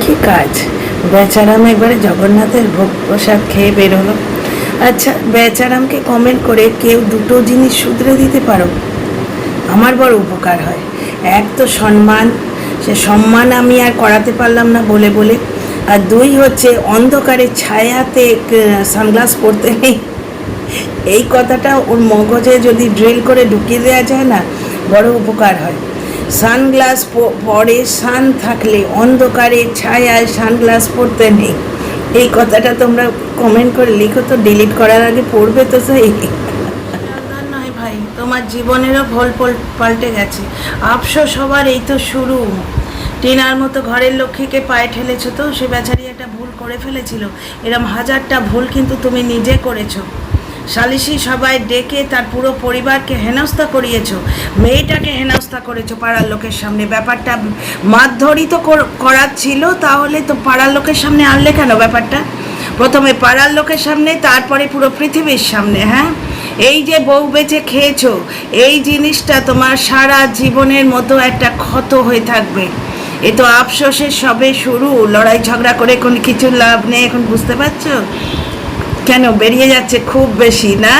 কি কাজ? বেচারাম একবারে জগন্নাথের ভোগ প্রসাদ খেয়ে বেরোলো। আচ্ছা, বেচারামকে কমেন্ট করে কেউ দুটো জিনিস শুধরে দিতে পারো, আমার বড় উপকার হয়। এক তো সম্মান, সে সম্মান আমি আর করাতে পারলাম না বলে বলে। আর দুই হচ্ছে অন্ধকারে ছায়াতে সানগ্লাস পরতে নেই, এই কথাটা ওর মগজে যদি ড্রিল করে ঢুকিয়ে দেওয়া যায় না, বড় উপকার হয়। সানগ্লাস পরে সান থাকলে অন্ধকারে ছায়ায় সানগ্লাস পরতে নেই, এই কথাটা তোমরা কমেন্ট করে লিখো তো, ডিলিট করার আগে পড়বে তো সেই। নয় ভাই, তোমার জীবনেরও পাল্টে গেছে। আফসোস সবার এই তো শুরু। টিনার মতো ঘরের লক্ষ্মীকে পায়ে ঠেলেছো তো, সে বেচারি একটা ভুল করে ফেলেছিল। এরম হাজারটা ভুল কিন্তু তুমি নিজে করেছো। সালিশি সবাই ডেকে তার পুরো পরিবারকে হেনস্থা করিয়েছো, মেয়েটাকে হেনস্থা করেছো পাড়ার লোকের সামনে। ব্যাপারটা মারধরই তো করার ছিল, তাহলে তো পাড়ার লোকের সামনে আনলে কেন ব্যাপারটা? প্রথমে পাড়ার লোকের সামনে, তারপরে পুরো পৃথিবীর সামনে। হ্যাঁ, এই যে বউ বেঁচে খেয়েছো, এই জিনিসটা তোমার সারা জীবনের মতো একটা ক্ষত হয়ে থাকবে। এ তো আফসোসের সবে শুরু। লড়াই ঝগড়া করে কোনো কিছু লাভ নেই, এখন বুঝতে পারছো? কেন বেরিয়ে যাচ্ছে খুব বেশি না,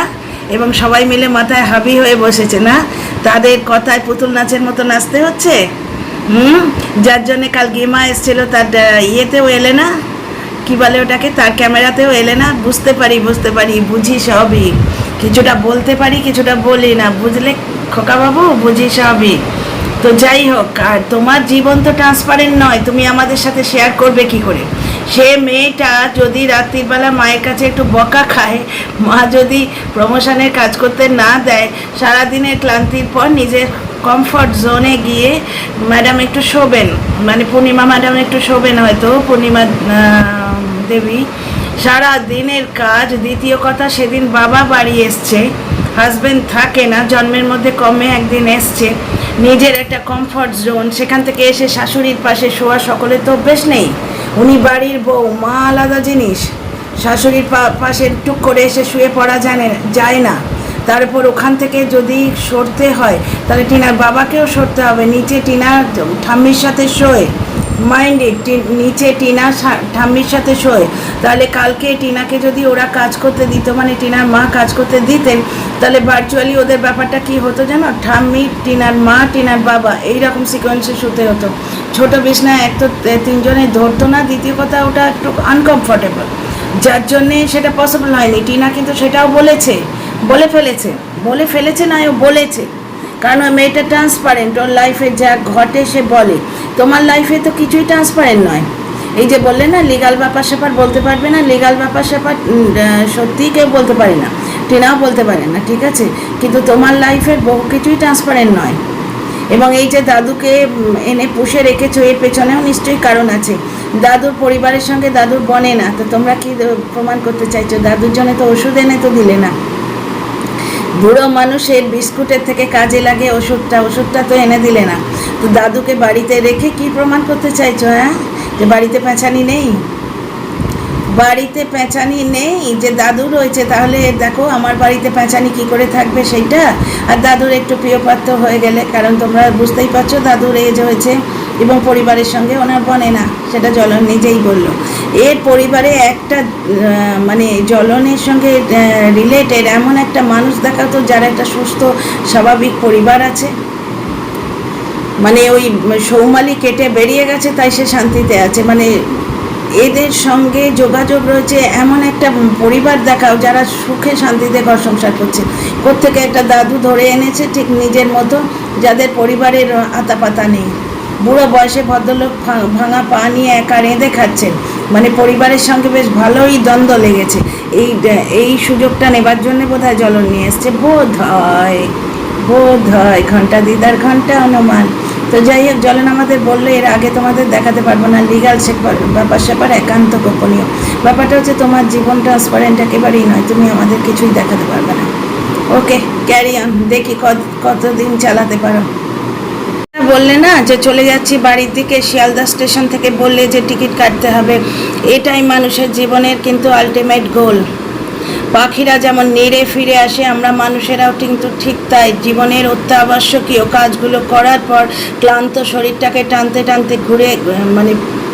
এবং সবাই মিলে মাথায় হাবি হয়ে বসেছে না, তাদের কথায় পুতুল নাচের মতো নাচতে হচ্ছে। যার জন্যে কাল গিমা এসেছিলো, তার ইয়েতেও এলে না, কি বলে ওটাকে, তার ক্যামেরাতেও এলে না। বুঝতে পারি, বুঝি সবই, কিছুটা বলতে পারি কিছুটা বলি না, বুঝলে খোকা বাবু, বুঝি সবই। তো যাই হোক, আর তোমার জীবন তো ট্রান্সপারেন্ট নয়, তুমি আমাদের সাথে শেয়ার করবে কি করে? সে মেয়েটা যদি রাত্রিবেলা মায়ের কাছে একটু বকা খায়, মা যদি প্রমোশনের কাজ করতে না দেয়, সারাদিনের ক্লান্তির পর নিজের কমফর্ট জোনে গিয়ে ম্যাডাম একটু শোবেন, মানে পূর্ণিমা ম্যাডাম একটু শোবেন হয়তো, পূর্ণিমা দেবী। সারা দিনের কাজ, দ্বিতীয় কথা সেদিন বাবা বাড়ি এসছে, হাজব্যান্ড থাকে না, জন্মের মধ্যে কমে একদিন এসছে, নিজের একটা কমফর্ট জোন, সেখান থেকে এসে শাশুড়ির পাশে শোয়া সকলের তো অভ্যেস নেই। উনি বাড়ির বউ, মা আলাদা জিনিস। শাশুড়ির পাশে টুক করে এসে শুয়ে পড়া যায় না। তারপর ওখান থেকে যদি সরতে হয়, তাহলে টিনার বাবাকেও সরতে হবে। নিচে টিনা ঠাম্মির সাথে শোয়, মাইন্ডেড, নিচে টিনা ঠাম্মির সাথে শোয়। তাহলে কালকে টিনাকে যদি ওরা কাজ করতে দিত, মানে টিনার মা কাজ করতে দিতেন, তাহলে ভার্চুয়ালি ওদের ব্যাপারটা কি হতো জানো? ঠাম্মি, টিনার মা, টিনার বাবা, এইরকম সিকোয়েন্সে শুতে হতো। ছোট বিছনায় এক তো তিনজনে ধরতো না, দ্বিতীয় কথা ওটা একটু আনকমফর্টেবল, যার জন্যে সেটা পসিবল হয়নি। টিনা কিন্তু সেটাও বলে ফেলেছে না, ও বলেছে, কারণ ওই মেয়েটা ট্রান্সপারেন্ট, ওর লাইফে যা ঘটে সে বলে। তোমার লাইফে তো কিছুই ট্রান্সপারেন্ট নয়। এই যে বললে না লিগাল ব্যাপার স্যাপার বলতে পারবে না, লিগাল ব্যাপার স্যাপার সত্যিই কেউ বলতে পারে না, টিনাও বলতে পারে না, ঠিক আছে? কিন্তু তোমার লাইফের বহু কিছুই ট্রান্সপারেন্ট নয়। এবং এই যে দাদুকে এনে পুষে রেখেছো, এর পেছনেও নিশ্চয়ই কারণ আছে। দাদুর পরিবারের সঙ্গে দাদুর বনে না, তো তোমরা কি প্রমাণ করতে চাইছো? দাদুর জন্য তো ওষুধ এনে তো দিলে না। বুড়ো মানুষের বিস্কুটের থেকে কাজে লাগে ওষুধটা তো এনে দিলে না। তো দাদুকে বাড়িতে রেখে কি প্রমাণ করতে চাইছো? হ্যাঁ, যে বাড়িতে পেঁচানি নেই, যে দাদু রয়েছে। তাহলে দেখো আমার বাড়িতে পেঁচানি কি করে থাকবে সেইটা। আর দাদুর একটু প্রিয়পাত্র হয়ে গেলে, কারণ তোমরা বুঝতেই পারছো দাদুর এজ হয়েছে এবং পরিবারের সঙ্গে ওনার বনে না, সেটা জ্বলন নিজেই বললো। এর পরিবারে একটা মানে জ্বলনের সঙ্গে রিলেটেড এমন একটা মানুষ দেখাতো যার একটা সুস্থ স্বাভাবিক পরিবার আছে। মানে ওই সৌমালি কেটে বেরিয়ে গেছে, তাই সে শান্তিতে আছে। মানে এদের সঙ্গে যোগাযোগ রয়েছে এমন একটা পরিবার দেখাও যারা সুখে শান্তিতে ঘর সংসার করছে। কোত্থেকে একটা দাদু ধরে এনেছে ঠিক নিজের মতো, যাদের পরিবারের আতাপাতা নেই। বুড়ো বয়সে ভদ্রলোক ভাঙা পা নিয়ে একা রেঁধে খাচ্ছেন, মানে পরিবারের সঙ্গে বেশ ভালোই দ্বন্দ্ব লেগেছে। এই সুযোগটা নেবার জন্য বোধহয় জ্বলন নিয়ে এসছে, বোধ হয় ঘন্টা দিদার ঘন্টা অনুমান। তো যাই হোক, জ্বলন আমাদের বললে এর আগে তোমাদের দেখাতে পারবো না, লিগাল ব্যাপার স্যাপার একান্ত গোপনীয়। ব্যাপারটা হচ্ছে তোমার জীবন ট্রান্সপারেন্ট একেবারেই নয়, তুমি আমাদের কিছুই দেখাতে পারবে না। ওকে, ক্যারি অন, দেখি কতদিন চালাতে পারো। বললে না যে চলে যাচ্ছি বাড়ির দিকে, শিয়ালদা স্টেশন থেকে বললে যে টিকিট কাটতে হবে, এটাই মানুষের জীবনের কিন্তু আলটিমেট গোল। পাখিরা যেমন নেড়ে ফিরে আসে, আমরা মানুষেরাও কিন্তু ঠিক তাই। জীবনের অত্যাবশ্যকীয় কাজগুলো করার পর ক্লান্ত শরীরটাকে টানতে টানতে ঘুরে মানে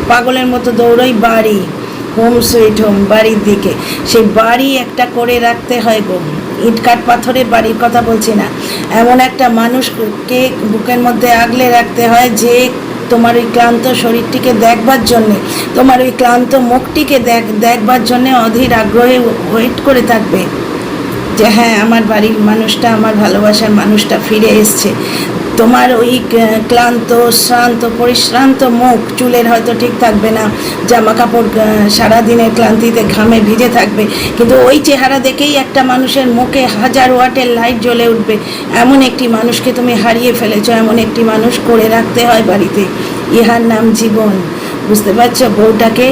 পাগলের মতো দৌড়ই বাড়ি, হোম সুইট হোম, বাড়ির দিকে। সেই বাড়ি একটা করে রাখতে হয় গো, ইট কাঠ পাথরের বাড়ির কথা বলছি না, এমন একটা মানুষকে বুকের মধ্যে আগলে রাখতে হয় যে তোমার ওই ক্লান্ত শরীরটিকে দেখবার জন্যে, তোমার ওই ক্লান্ত মুখটিকে দেখবার জন্যে অধীর আগ্রহে ওয়েট করে থাকবে যে হ্যাঁ আমার বাড়ির মানুষটা, আমার ভালোবাসার মানুষটা ফিরে এসছে। তোমার ওই ক্লান্ত শ্রান্ত পরিশ্রান্ত মুখ, চুলের হয়তো ঠিক থাকবে না, জামা কাপড় সারাদিনের ক্লান্তিতে ঘামে ভিজে থাকবে, কিন্তু ওই চেহারা দেখেই একটা মানুষের মুখে 1000 ওয়াটের লাইট জ্বলে উঠবে। এমন একটি মানুষকে তুমি হারিয়ে ফেলেছো, এমন একটি মানুষ করে রাখতে হয় বাড়িতে, ইহার নাম জীবন। বুঝতে পারছো? বউটাকে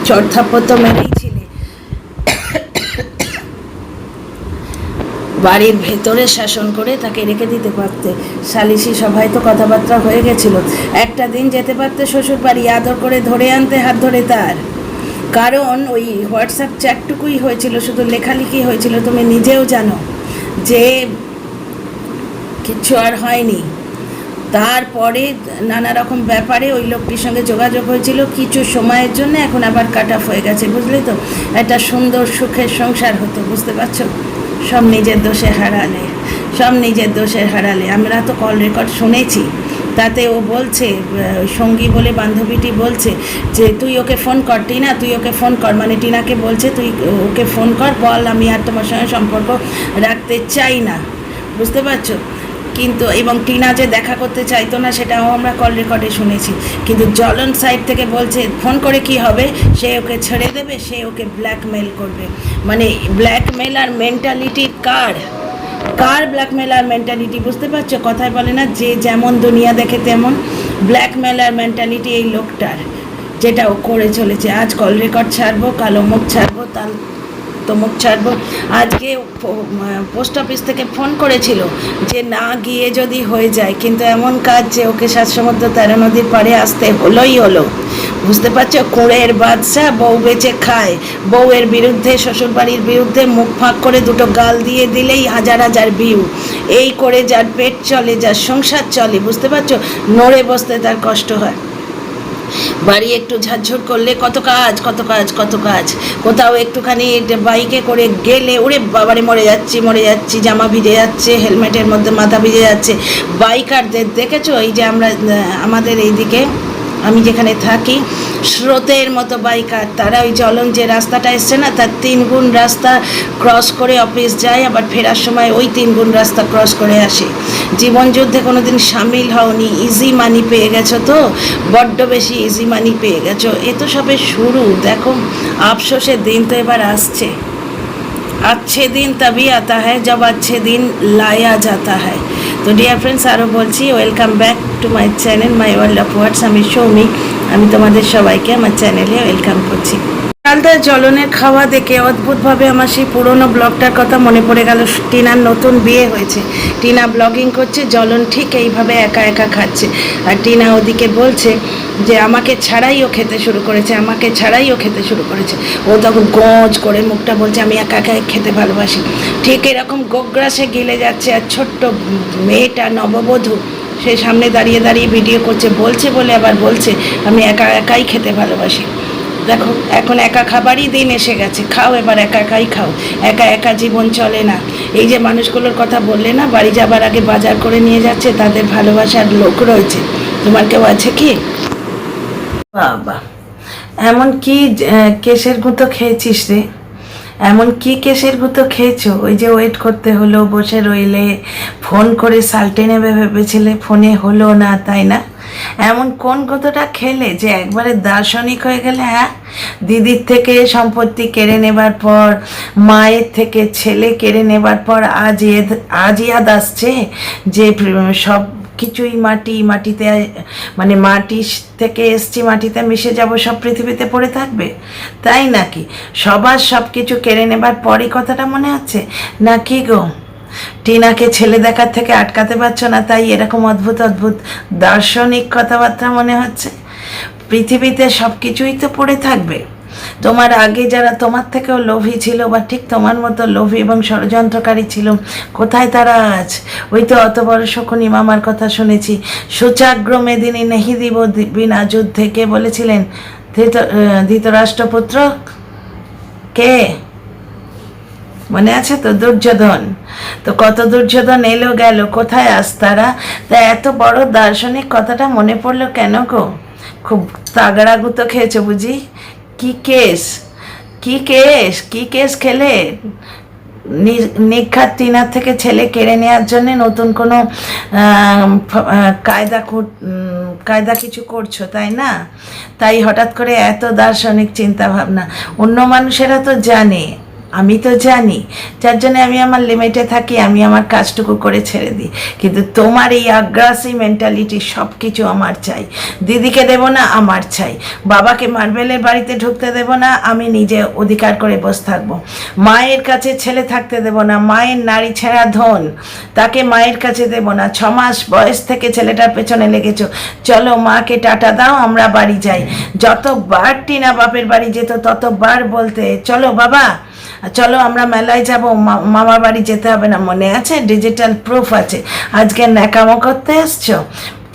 চড়থাপ্পড় তো মেরেইছিলে, বাড়ির ভেতরে শাসন করে তাকে রেখে দিতে পারতে, সালিশি সভায় তো কথাবার্তা হয়ে গেছিল, একটা দিন যেতে পারতে শ্বশুর বাড়ি, আদর করে ধরে আনতে হাত ধরে তার। কারণ ওই হোয়াটসঅ্যাপ চ্যাটটুকুই হয়েছিল, শুধু লেখালেখি হয়েছিল, তুমি নিজেও জানো যে কিচ্ছু আর হয়নি। তারপরে নানা রকম ব্যাপারে ওই লোকটির সঙ্গে যোগাযোগ হয়েছিল কিছু সময়ের জন্য, এখন আবার কাট অফ হয়ে গেছে, বুঝলি তো? একটা সুন্দর সুখের সংসার হতো, বুঝতে পারছো? সব নিজের দোষে হারালে, সব নিজের দোষে হারালে। আমরা তো কল রেকর্ড শুনেছি, তাতে ও বলছে, সঙ্গী বলে বান্ধবীটি বলছে যে তুই ওকে ফোন কর টিনা, তুই ওকে ফোন কর, মানে টিনাকে বলছে তুই ওকে ফোন কর, বল আমি আর তোমার সঙ্গে সম্পর্ক রাখতে চাই না, বুঝতে পারছো? কিন্তু এবং টিনা যে দেখা করতে চাইতো না সেটাও আমরা কল রেকর্ডে শুনেছি, কিন্তু জ্বলন সাইড থেকে বলছে ফোন করে কি হবে, সে ওকে ছেড়ে দেবে, সে ওকে ব্ল্যাকমেল করবে। মানে ব্ল্যাকমেলার মেন্টালিটি কার কার ব্ল্যাকমেলার মেন্টালিটি, বুঝতে পারছো? কথায় বলে না যে যেমন দুনিয়া দেখে তেমন, ব্ল্যাকমেলার মেন্টালিটি এই লোকটার, যেটা ও করে চলেছে। আজ কল রেকর্ড ছাড়বো, কাল অমুক ছাড়বো, তার তমুক ছাড়বো। আজকে পোস্ট অফিস থেকে ফোন করেছিল যে না গিয়ে যদি হয়ে যায়, কিন্তু এমন কাজ যে ওকে 7 সমুদ্র 13 নদীর পাড়ে আসতে হলো। বুঝতে পারছো? কুঁড়ের বাদশা, বউ বেচে খায়, বউয়ের বিরুদ্ধে, শ্বশুরবাড়ির বিরুদ্ধে মুখ ফাঁক করে দুটো গাল দিয়ে দিলেই 1000 ভিউ। এই করে যার পেট চলে, যার সংসার চলে, বুঝতে পারছো? নড়ে বসতে তার কষ্ট হয়। বাড়ি একটু ঝাড়ঝুড় করলে কত কাজ, কত কাজ, কত কাজ। কোথাও একটুখানি বাইকে করে গেলে ওরে বাবারে মরে যাচ্ছি, জামা ভিজে যাচ্ছে, হেলমেটের মধ্যে মাথা ভিজে যাচ্ছে। বাইকারদের দেখেছো? এই যে আমাদের এইদিকে, আমি যেখানে থাকি, স্রোতের মতো বাইকার, তারা ওই জ্বলন যে রাস্তাটা এসছে না, তার 3 গুণ রাস্তা ক্রস করে অফিস যায়, আবার ফেরার সময় ওই 3 গুণ রাস্তা ক্রস করে আসে। জীবনযুদ্ধে কোনো দিন সামিল হওনি, ইজি মানি পেয়ে গেছো তো, বড্ড বেশি ইজি মানি পেয়ে গেছো। এ তো সবে শুরু, দেখো আফসোসের দিন তো এবার আসছে। अच्छे दिन तभी आता है जब अच्छे दिन लाया जाता है। তো ডিয়ার ফ্রেন্ডস, আরও বলছি, welcome back to my channel my world of words. আমি সৌমি, আমি তোমাদের সবাইকে আমার চ্যানেলে ওয়েলকাম করছি। কালদার জ্বলনের খাওয়া দেখে অদ্ভুতভাবে আমার সেই পুরনো ব্লগটার কথা মনে পড়ে গেল। টিনার নতুন বিয়ে হয়েছে, টিনা ব্লগিং করছে, জ্বলন ঠিক এইভাবে একা একা খাচ্ছে, আর টিনা ওদিকে বলছে যে আমাকে ছাড়াই ও খেতে শুরু করেছে, আমাকে ছাড়াই ও খেতে শুরু করেছে। ও তখন গোঁজ করে মুখটা বলছে আমি একা একা খেতে ভালোবাসি। ঠিক এরকম গোগ্রাসে গিলে যাচ্ছে, আর ছোট্ট মেয়েটা নববধূ সে সামনে দাঁড়িয়ে দাঁড়িয়ে ভিডিও করছে, বলছে বলে আবার বলছে আমি একা একাই খেতে ভালোবাসি। দেখো এখন একা খাবারই দিন এসে গেছে, খাও এবার একা একাই খাও, একা একা জীবন চলে না। এই যে মানুষগুলোর কথা বললে না, বাড়ি যাবার আগে বাজার করে নিয়ে যাচ্ছে, তাদের ভালোবাসার লোক রয়েছে। তোমার কেউ আছে কি? বাবা, এমন কি কেশের গুঁতো খেয়েছিস রে? এমন কি কেশের গুঁতো খেয়েছো? ওই যে ওয়েট করতে হলো, বসে রইলে, ফোন করে সালটে নেবে ভেবেছিলে, ফোনে হলো না, তাই না? এমন কোন গুঁতোটা খেলে যে একবারে দার্শনিক হয়ে গেলে? হ্যাঁ, দিদির থেকে সম্পত্তি কেড়ে নেবার পর, মায়ের থেকে ছেলে কেড়ে নেবার পর আজ ইয়াদ আসছে যে সব কিছুই মাটিতে, মানে মাটি থেকে এসছি, মাটিতে মিশে যাব, সব পৃথিবীতে পড়ে থাকবে, তাই নাকি? সবার সব কিছু কেড়ে নেবার পরই কথাটা মনে আছে নাকি গো? টিনাকে ছেলে দেখার থেকে আটকাতে পারছো না, তাই এরকম অদ্ভুত অদ্ভুত দার্শনিক কথাবার্তা মনে হচ্ছে। পৃথিবীতে সব কিছুই তো পড়ে থাকবে, তোমার আগে যারা তোমার থেকেও লোভী ছিল বা ঠিক তোমার মতো লোভী এবং ষড়যন্ত্রকারী ছিল, কোথায় তারা আজ? ওই তো অত বড় শকুনি মামার কথা শুনেছি, সুচাগ্র মেদিনী নেহি দিব বিনা যুদ্ধে, কে বলেছিলেন? ধৃতরাষ্ট্রপুত্র কে মনে আছে তো? দুর্যোধন। তো কত দুর্যোধন এলো গেল, কোথায় আজ তারা? তা এত বড় দার্শনিক কথাটা মনে পড়লো কেন গো? খুব তাগড়া গুঁতো খেয়েছো বুঝি? কি কেস, কি কেস, কি কেস খেলে? নিঘাত টিনার থেকে ছেলে কেড়ে নেওয়ার জন্য নতুন কোনো কায়দা কিছু করছো, তাই না? তাই হঠাৎ করে এত দার্শনিক চিন্তা ভাবনা। অন্য মানুষেরা তো জানে, আমি তো জানি, যার জন্য আমি আমার লিমিটে থাকি, আমি আমার কাজটুকু করে ছেড়ে দিই। কিন্তু তোমার এই আগ্রাসী মেন্টালিটি, সব কিছু আমার চাই, দিদিকে দেব না, আমার চাই, বাবাকে মার্বেলের বাড়িতে ঢুকতে দেব না, আমি নিজে অধিকার করে বসে থাকবো, মায়ের কাছে ছেলে থাকতে দেব না, মায়ের নারী ছেঁড়া ধন, তাকে মায়ের কাছে দেব না। 6 মাস বয়স থেকে ছেলেটার পেছনে লেগেছো, চলো মাকে টাটা দাও, আমরা বাড়ি যাই। যতবার টিনা বাপের বাড়ি যেত ততবার বলতে, চলো বাবা, চলো আমরা মেলায় যাব, মামার বাড়ি যেতে হবে না, মনে আছে? ডিজিটাল প্রুফ আছে। আজকে ন্যাকামো করতে এসছো?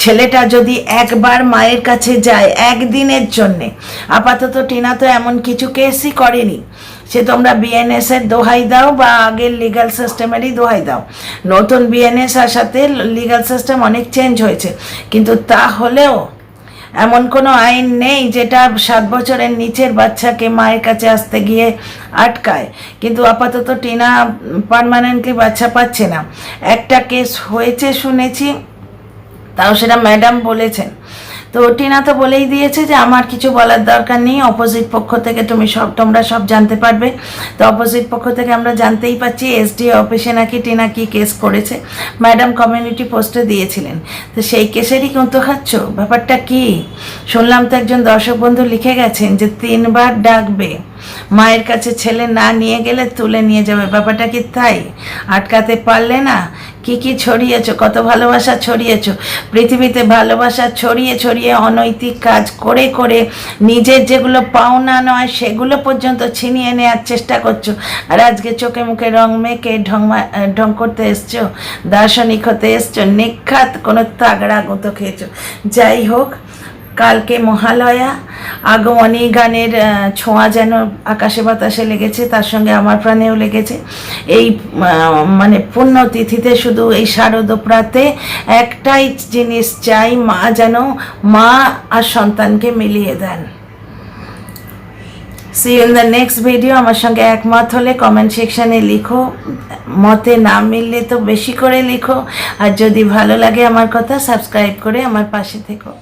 ছেলেটা যদি একবার মায়ের কাছে যায় একদিনের জন্যে, আপাতত টিনা তো এমন কিছু কেসই করেনি, সে তোমরা বিএনএস এর দোহাই দাও বা আগের লিগাল সিস্টেমেরই দোহাই দাও। নতুন বিএনএস আসাতে লিগাল সিস্টেম অনেক চেঞ্জ হয়েছে, কিন্তু তা হলেও এমন কোনো আইন নেই যেটা 7 বছরের নিচের বাচ্চাকে মায়ের কাছে আসতে গিয়ে আটকায়। কিন্তু আপাতত টিনা পার্মানেন্টলি বাচ্চা পাচ্ছে না। একটা কেস হয়েছে শুনেছি, তাও সেটা ম্যাডাম বলেছেন। তো টিনা তো বলেই দিয়েছে যে আমার কিছু বলার দরকার নেই, অপোজিট পক্ষ থেকে তোমরা সব জানতে পারবে। তো অপোজিট পক্ষ থেকে আমরা জানতেই পাচ্ছি এসডি অফিসে নাকি টিনা কি কেস করেছে, ম্যাডাম কমিউনিটি পোস্টে দিয়েছিলেন। তো সেই কেসেরই কিন্তু খাচ্ছ, ব্যাপারটা কি? শুনলাম তো একজন দর্শক বন্ধু লিখে গেছেন যে 3 বার ডাকবে, মায়ের কাছে ছেলে না নিয়ে গেলে তুলে নিয়ে যাবে। ব্যাপারটা কি তাই? আটকাতে পারলে না? কি কি ছড়িয়েছো, কত ভালোবাসা ছড়িয়েছো পৃথিবীতে, ভালোবাসা ছড়িয়ে ছড়িয়ে অনৈতিক কাজ করে করে নিজের যেগুলো পাওনা নয় সেগুলো পর্যন্ত ছিনিয়ে নেওয়ার চেষ্টা করছো। আর আজকে চোখে মুখে রং মেখে ঢং করতে এসছো, দার্শনিক হতে এসছো, নিখাত কোনো তাগড়া গুঁতো খেয়েছো। যাই হোক, কালকে মহালয়া, আগমনী গানের ছোঁয়া যেন আকাশে বাতাসে লেগেছে, তার সঙ্গে আমার প্রাণেও লেগেছে। এই মানে পুণ্যতিথিতে শুধু এই শারদোপ্রাতে একটাই জিনিস চাই, মা যেন মা আর সন্তানকে মিলিয়ে দেন। See you in the next video. আমার সঙ্গে একমত হলে কমেন্ট সেকশানে লিখো, মতে না মিললে তো বেশি করে লিখো, আর যদি ভালো লাগে আমার কথা সাবস্ক্রাইব করে আমার পাশে থেকো।